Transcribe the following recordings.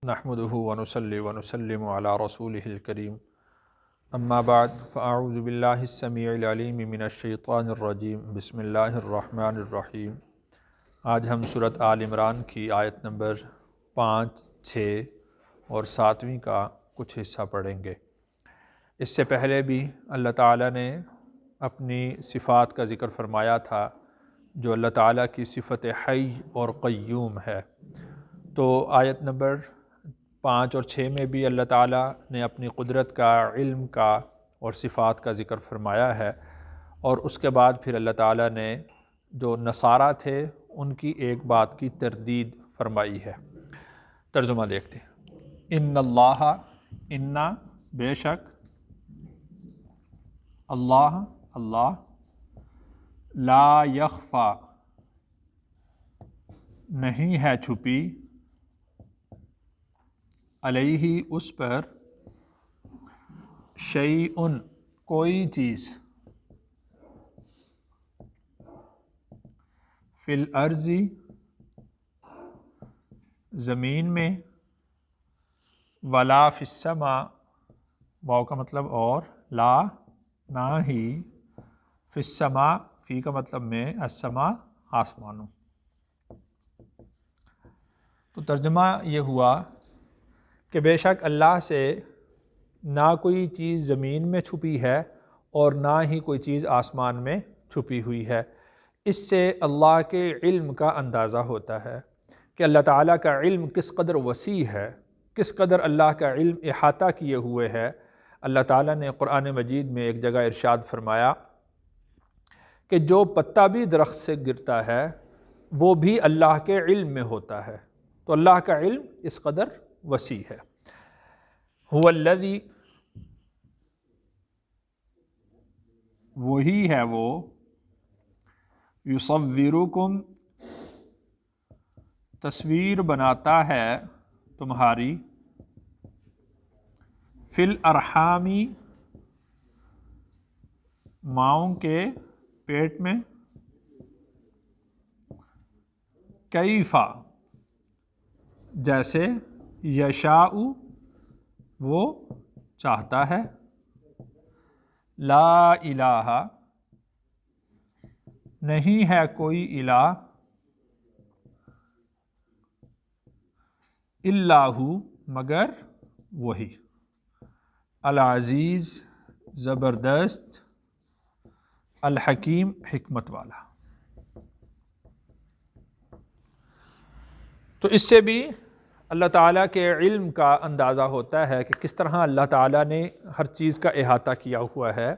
نحمده ونصلي ونسلم على رسوله الكريم اما بعد فاعوذ بالله السميع العليم من الشيطان الرجيم بسم اللہ الرحمن الرحیم۔ آج ہم سورۃ آل عمران کی آیت نمبر 5، 6 اور 7ویں کا کچھ حصہ پڑھیں گے۔ اس سے پہلے بھی اللہ تعالیٰ نے اپنی صفات کا ذکر فرمایا تھا جو اللہ تعالیٰ کی صفت حی اور قیوم ہے۔ تو آیت نمبر 5 اور 6 میں بھی اللہ تعالیٰ نے اپنی قدرت کا، علم کا اور صفات کا ذکر فرمایا ہے، اور اس کے بعد پھر اللہ تعالیٰ نے جو نصارہ تھے ان کی ایک بات کی تردید فرمائی ہے۔ ترجمہ دیکھتے ہیں۔ ان اللہ، انا بے شک، اللہ اللہ، لا یخفا نہیں ہے چھپی، علیہ اس پر، شیئن کوئی چیز، فی الارض زمین میں، ولا فی السماء واو کا مطلب اور، لا نہ ہی، فی السماء فی کا مطلب میں، السماء آسمانوں۔ تو ترجمہ یہ ہوا کہ بے شک اللہ سے نہ کوئی چیز زمین میں چھپی ہے اور نہ ہی کوئی چیز آسمان میں چھپی ہوئی ہے۔ اس سے اللہ کے علم کا اندازہ ہوتا ہے کہ اللہ تعالیٰ کا علم کس قدر وسیع ہے، کس قدر اللہ کا علم احاطہ کیے ہوئے ہے۔ اللہ تعالیٰ نے قرآن مجید میں ایک جگہ ارشاد فرمایا کہ جو پتا بھی درخت سے گرتا ہے وہ بھی اللہ کے علم میں ہوتا ہے۔ تو اللہ کا علم اس قدر وسیع ہے۔ هو الذی، وہی ہے وہ، یصورکم تصویر بناتا ہے تمہاری، فی الارحام ماؤں کے پیٹ میں، کیفا جیسے، یشاء وہ چاہتا ہے، لا الہ نہیں ہے کوئی الہ، الا ہو مگر وہی، العزیز زبردست، الحکیم حکمت والا۔ تو اس سے بھی اللہ تعالیٰ کے علم کا اندازہ ہوتا ہے کہ کس طرح اللہ تعالیٰ نے ہر چیز کا احاطہ کیا ہوا ہے،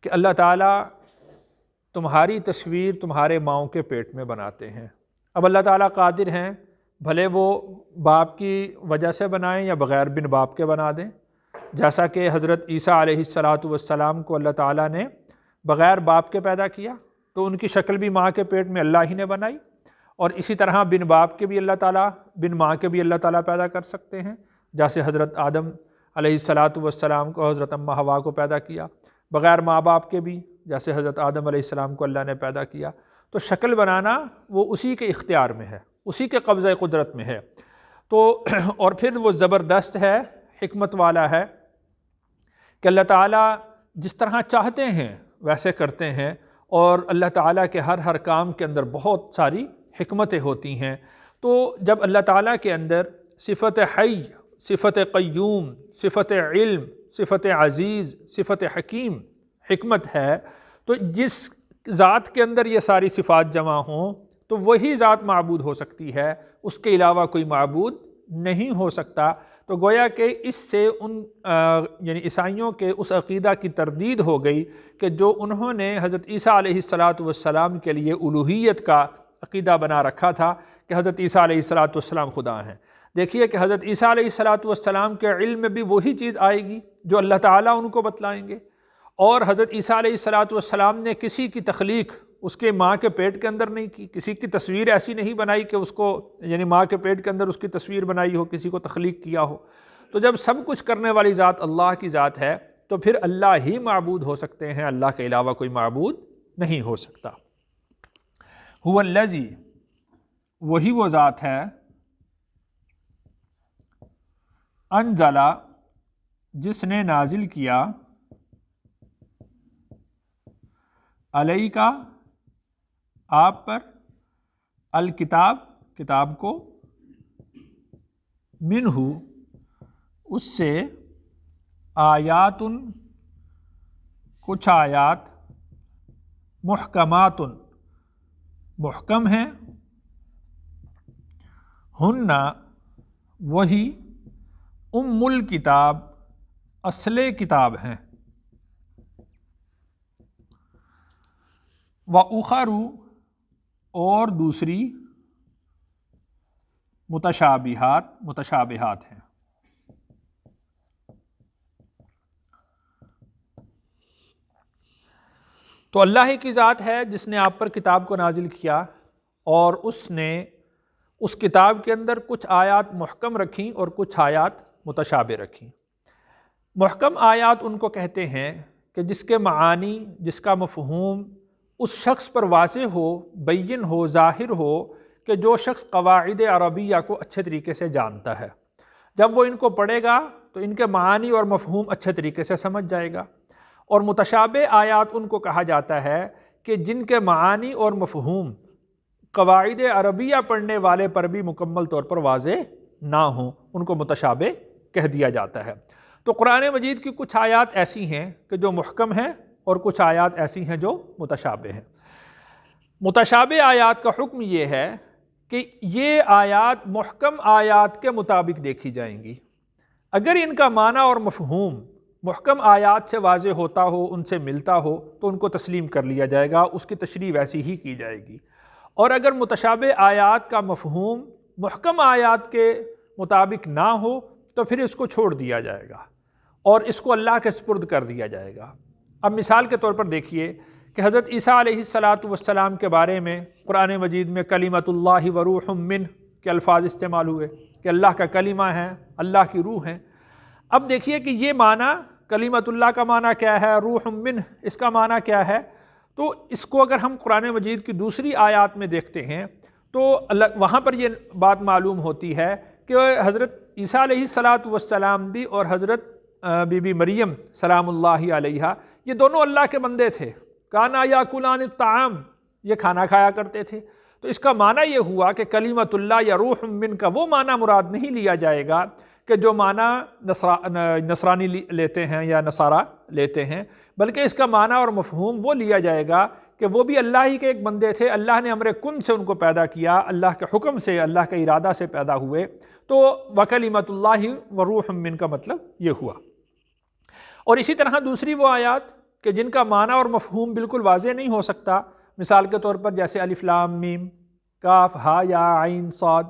کہ اللہ تعالیٰ تمہاری تصویر تمہارے ماؤں کے پیٹ میں بناتے ہیں۔ اب اللہ تعالیٰ قادر ہیں، بھلے وہ باپ کی وجہ سے بنائیں یا بغیر بن باپ کے بنا دیں، جیسا کہ حضرت عیسیٰ علیہ السلام کو اللہ تعالیٰ نے بغیر باپ کے پیدا کیا تو ان کی شکل بھی ماں کے پیٹ میں اللہ ہی نے بنائی، اور اسی طرح بن باپ کے بھی اللہ تعالیٰ، بن ماں کے بھی اللہ تعالیٰ پیدا کر سکتے ہیں، جیسے حضرت آدم علیہ السلام کو حضرت اماں حوا کو پیدا کیا، بغیر ماں باپ کے بھی جیسے حضرت آدم علیہ السلام کو اللہ نے پیدا کیا۔ تو شکل بنانا وہ اسی کے اختیار میں ہے، اسی کے قبضہ قدرت میں ہے۔ تو اور پھر وہ زبردست ہے، حکمت والا ہے کہ اللہ تعالیٰ جس طرح چاہتے ہیں ویسے کرتے ہیں، اور اللہ تعالیٰ کے ہر کام کے اندر بہت ساری حکمتیں ہوتی ہیں۔ تو جب اللہ تعالیٰ کے اندر صفت حی، صفت قیوم، صفت علم، صفت عزیز، صفت حکیم، حکمت ہے، تو جس ذات کے اندر یہ ساری صفات جمع ہوں تو وہی ذات معبود ہو سکتی ہے، اس کے علاوہ کوئی معبود نہیں ہو سکتا۔ تو گویا کہ اس سے ان یعنی عیسائیوں کے اس عقیدہ کی تردید ہو گئی کہ جو انہوں نے حضرت عیسیٰ علیہ السلام کے لیے الوہیت کا عقیدہ بنا رکھا تھا کہ حضرت عیسیٰ علیہ السلام خدا ہیں۔ دیکھیے کہ حضرت عیسیٰ علیہ السلام کے علم میں بھی وہی چیز آئے گی جو اللہ تعالیٰ ان کو بتلائیں گے، اور حضرت عیسیٰ علیہ السلام نے کسی کی تخلیق اس کے ماں کے پیٹ کے اندر نہیں کی، کسی کی تصویر ایسی نہیں بنائی کہ اس کو یعنی ماں کے پیٹ کے اندر اس کی تصویر بنائی ہو، کسی کو تخلیق کیا ہو۔ تو جب سب کچھ کرنے والی ذات اللہ کی ذات ہے تو پھر اللہ ہی معبود ہو سکتے ہیں، اللہ کے علاوہ کوئی معبود نہیں ہو سکتا۔ هو الذی، وہی وہ ذات ہے، انزلا جس نے نازل کیا، علیکا آپ پر، الکتاب کتاب کو، منہ اس سے، آیات کچھ آیات، محکمات محکم ہیں، ہن وہی، ام الکتاب اصل کتاب ہیں، وَأُخَرُ اور دوسری، متشابہات ہیں۔ تو اللہ ہی کی ذات ہے جس نے آپ پر کتاب کو نازل کیا، اور اس نے اس کتاب کے اندر کچھ آیات محکم رکھیں اور کچھ آیات متشابہ رکھیں۔ محکم آیات ان کو کہتے ہیں کہ جس کے معانی، جس کا مفہوم اس شخص پر واضح ہو، بین ہو، ظاہر ہو، کہ جو شخص قواعد عربیہ کو اچھے طریقے سے جانتا ہے، جب وہ ان کو پڑھے گا تو ان کے معانی اور مفہوم اچھے طریقے سے سمجھ جائے گا۔ اور متشابہ آیات ان کو کہا جاتا ہے کہ جن کے معانی اور مفہوم قواعد عربیہ پڑھنے والے پر بھی مکمل طور پر واضح نہ ہوں، ان کو متشابہ کہہ دیا جاتا ہے۔ تو قرآن مجید کی کچھ آیات ایسی ہیں کہ جو محکم ہیں، اور کچھ آیات ایسی ہیں جو متشابہ ہیں۔ متشابہ آیات کا حکم یہ ہے کہ یہ آیات محکم آیات کے مطابق دیکھی جائیں گی۔ اگر ان کا معنی اور مفہوم محکم آیات سے واضح ہوتا ہو، ان سے ملتا ہو، تو ان کو تسلیم کر لیا جائے گا، اس کی تشریح ویسی ہی کی جائے گی۔ اور اگر متشابہ آیات کا مفہوم محکم آیات کے مطابق نہ ہو تو پھر اس کو چھوڑ دیا جائے گا اور اس کو اللہ کے سپرد کر دیا جائے گا۔ اب مثال کے طور پر دیکھیے کہ حضرت عیسیٰ علیہ السلام کے بارے میں قرآن مجید میں کلمۃ اللہ و روح منہ کے الفاظ استعمال ہوئے کہ اللہ کا کلمہ ہے، اللہ کی روح ہے۔ اب دیکھیے کہ یہ معنی کلمۃ اللہ کا معنی کیا ہے، روح منہ اس کا معنی کیا ہے۔ تو اس کو اگر ہم قرآن مجید کی دوسری آیات میں دیکھتے ہیں تو وہاں پر یہ بات معلوم ہوتی ہے کہ حضرت عیسیٰ علیہ السلام بھی اور حضرت بی بی مریم سلام اللہ علیہا، یہ دونوں اللہ کے بندے تھے۔ کانا یاکلان الطعام، یہ کھانا کھایا کرتے تھے۔ تو اس کا معنی یہ ہوا کہ کلمۃ اللہ یا روح من کا وہ معنی مراد نہیں لیا جائے گا کہ جو معنی نصرانی لیتے ہیں یا نصارہ لیتے ہیں، بلکہ اس کا معنی اور مفہوم وہ لیا جائے گا کہ وہ بھی اللہ ہی کے ایک بندے تھے، اللہ نے امر کن سے ان کو پیدا کیا، اللہ کے حکم سے، اللہ کے ارادہ سے پیدا ہوئے۔ تو وکلمۃ اللہ و روح من کا مطلب یہ ہوا۔ اور اسی طرح دوسری وہ آیات کہ جن کا معنی اور مفہوم بالکل واضح نہیں ہو سکتا، مثال کے طور پر جیسے الف لام میم، کاف ہا یا عین صاد۔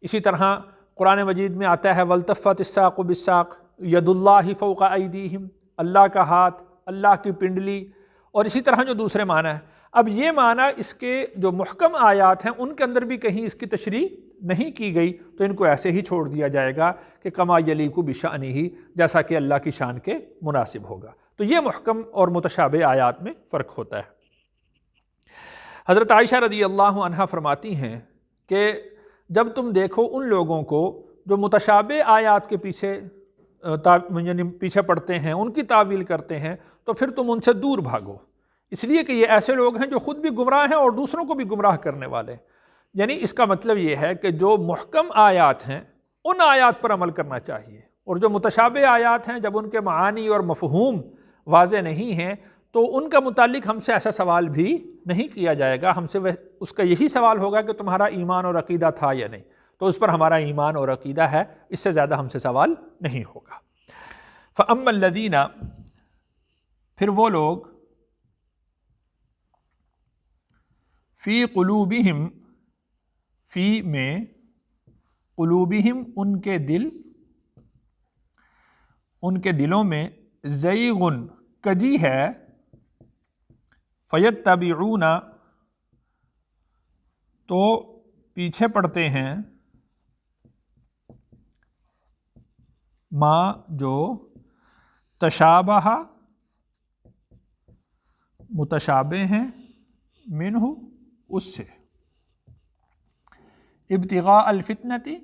اسی طرح قرآن مجید میں آتا ہے والتفت الساق بالساق ید اللہ فوق ایدیہم، اللہ کا ہاتھ، اللہ کی پنڈلی، اور اسی طرح جو دوسرے معنی ہیں۔ اب یہ معنی اس کے جو محکم آیات ہیں ان کے اندر بھی کہیں اس کی تشریح نہیں کی گئی، تو ان کو ایسے ہی چھوڑ دیا جائے گا کہ کما یلیق بشأنہ، جیسا کہ اللہ کی شان کے مناسب ہوگا۔ تو یہ محکم اور متشابہ آیات میں فرق ہوتا ہے۔ حضرت عائشہ رضی اللہ عنہا فرماتی ہیں کہ جب تم دیکھو ان لوگوں کو جو متشابہ آیات کے پیچھے یعنی پیچھے پڑتے ہیں، ان کی تعویل کرتے ہیں، تو پھر تم ان سے دور بھاگو، اس لیے کہ یہ ایسے لوگ ہیں جو خود بھی گمراہ ہیں اور دوسروں کو بھی گمراہ کرنے والے ہیں۔ یعنی اس کا مطلب یہ ہے کہ جو محکم آیات ہیں ان آیات پر عمل کرنا چاہیے، اور جو متشابہ آیات ہیں جب ان کے معانی اور مفہوم واضح نہیں ہیں تو ان کا متعلق ہم سے ایسا سوال بھی نہیں کیا جائے گا، ہم سے اس کا یہی سوال ہوگا کہ تمہارا ایمان اور عقیدہ تھا یا نہیں، تو اس پر ہمارا ایمان اور عقیدہ ہے، اس سے زیادہ ہم سے سوال نہیں ہوگا۔ فَأَمَّا الَّذِينَ، پھر وہ لوگ، فی قلوبہم، فی میں، قلوبہم ان کے دل، ان کے دلوں میں، زیغن کجی ہے، فیتبعون تو پیچھے پڑتے ہیں، ما جو، تشابہ متشابہ ہیں، منہ اس سے، ابتغاء الفتنتی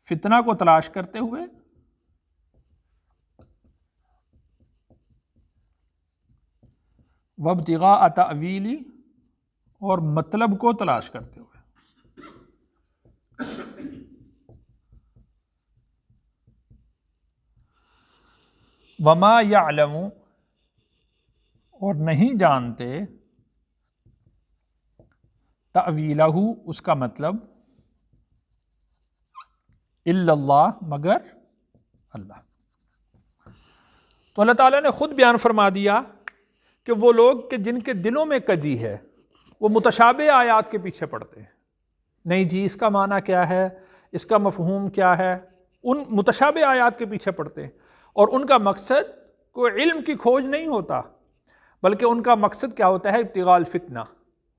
فتنہ کو تلاش کرتے ہوئے وابتغاء تأویلی اور مطلب کو تلاش کرتے ہوئے. وما یعلم اور نہیں جانتے تأویلہ اس کا مطلب الا اللہ مگر اللہ. تو اللہ تعالیٰ نے خود بیان فرما دیا کہ وہ لوگ کہ جن کے دلوں میں کجی ہے وہ متشابہ آیات کے پیچھے پڑتے ہیں. نہیں جی اس کا معنی کیا ہے، اس کا مفہوم کیا ہے، ان متشابہ آیات کے پیچھے پڑتے ہیں، اور ان کا مقصد کوئی علم کی کھوج نہیں ہوتا، بلکہ ان کا مقصد کیا ہوتا ہے؟ ابتغاء الفتنہ،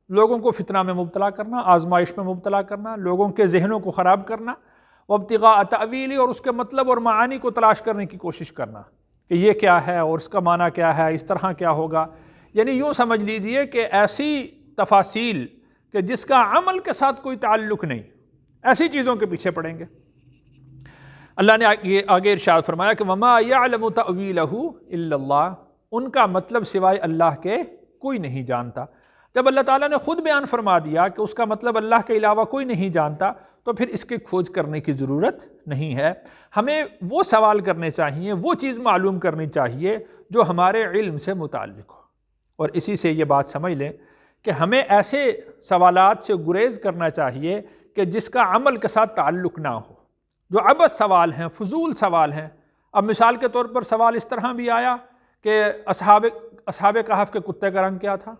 لوگوں کو فتنہ میں مبتلا کرنا، آزمائش میں مبتلا کرنا، لوگوں کے ذہنوں کو خراب کرنا، وابتغاء تأویلی اور اس کے مطلب اور معانی کو تلاش کرنے کی کوشش کرنا کہ یہ کیا ہے اور اس کا معنی کیا ہے، اس طرح کیا ہوگا. یعنی یوں سمجھ لیجئے کہ ایسی تفاصیل کہ جس کا عمل کے ساتھ کوئی تعلق نہیں، ایسی چیزوں کے پیچھے پڑیں گے. اللہ نے آگے ارشاد فرمایا کہ وما یعلم تأویلہ الا اللہ، ان کا مطلب سوائے اللہ کے کوئی نہیں جانتا. جب اللہ تعالیٰ نے خود بیان فرما دیا کہ اس کا مطلب اللہ کے علاوہ کوئی نہیں جانتا، تو پھر اس کی کھوج کرنے کی ضرورت نہیں ہے. ہمیں وہ سوال کرنے چاہیے، وہ چیز معلوم کرنی چاہیے جو ہمارے علم سے متعلق ہو. اور اسی سے یہ بات سمجھ لیں کہ ہمیں ایسے سوالات سے گریز کرنا چاہیے کہ جس کا عمل کے ساتھ تعلق نہ ہو، جو عبث سوال ہیں، فضول سوال ہیں. اب مثال کے طور پر سوال اس طرح بھی آیا کہ اصحاب کہف کے کتے کا رنگ کیا تھا،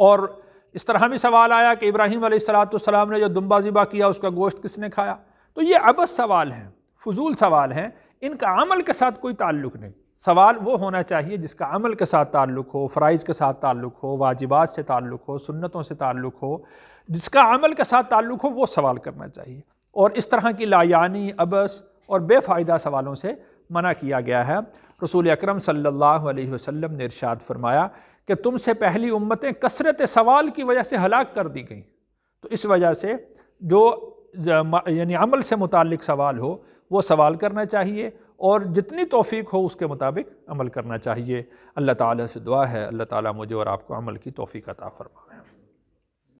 اور اس طرح بھی سوال آیا کہ ابراہیم علیہ السلام نے جو دمبا ذبح کیا اس کا گوشت کس نے کھایا. تو یہ عبث سوال ہیں، فضول سوال ہیں، ان کا عمل کے ساتھ کوئی تعلق نہیں. سوال وہ ہونا چاہیے جس کا عمل کے ساتھ تعلق ہو، فرائض کے ساتھ تعلق ہو، واجبات سے تعلق ہو، سنتوں سے تعلق ہو. جس کا عمل کے ساتھ تعلق ہو وہ سوال کرنا چاہیے، اور اس طرح کی لایعنی، عبث اور بے فائدہ سوالوں سے منع کیا گیا ہے. رسول اکرم صلی اللہ علیہ وسلم نے ارشاد فرمایا کہ تم سے پہلی امتیں کثرت سوال کی وجہ سے ہلاک کر دی گئیں. تو اس وجہ سے جو یعنی عمل سے متعلق سوال ہو وہ سوال کرنا چاہیے، اور جتنی توفیق ہو اس کے مطابق عمل کرنا چاہیے. اللہ تعالیٰ سے دعا ہے اللہ تعالیٰ مجھے اور آپ کو عمل کی توفیق عطا فرمائے.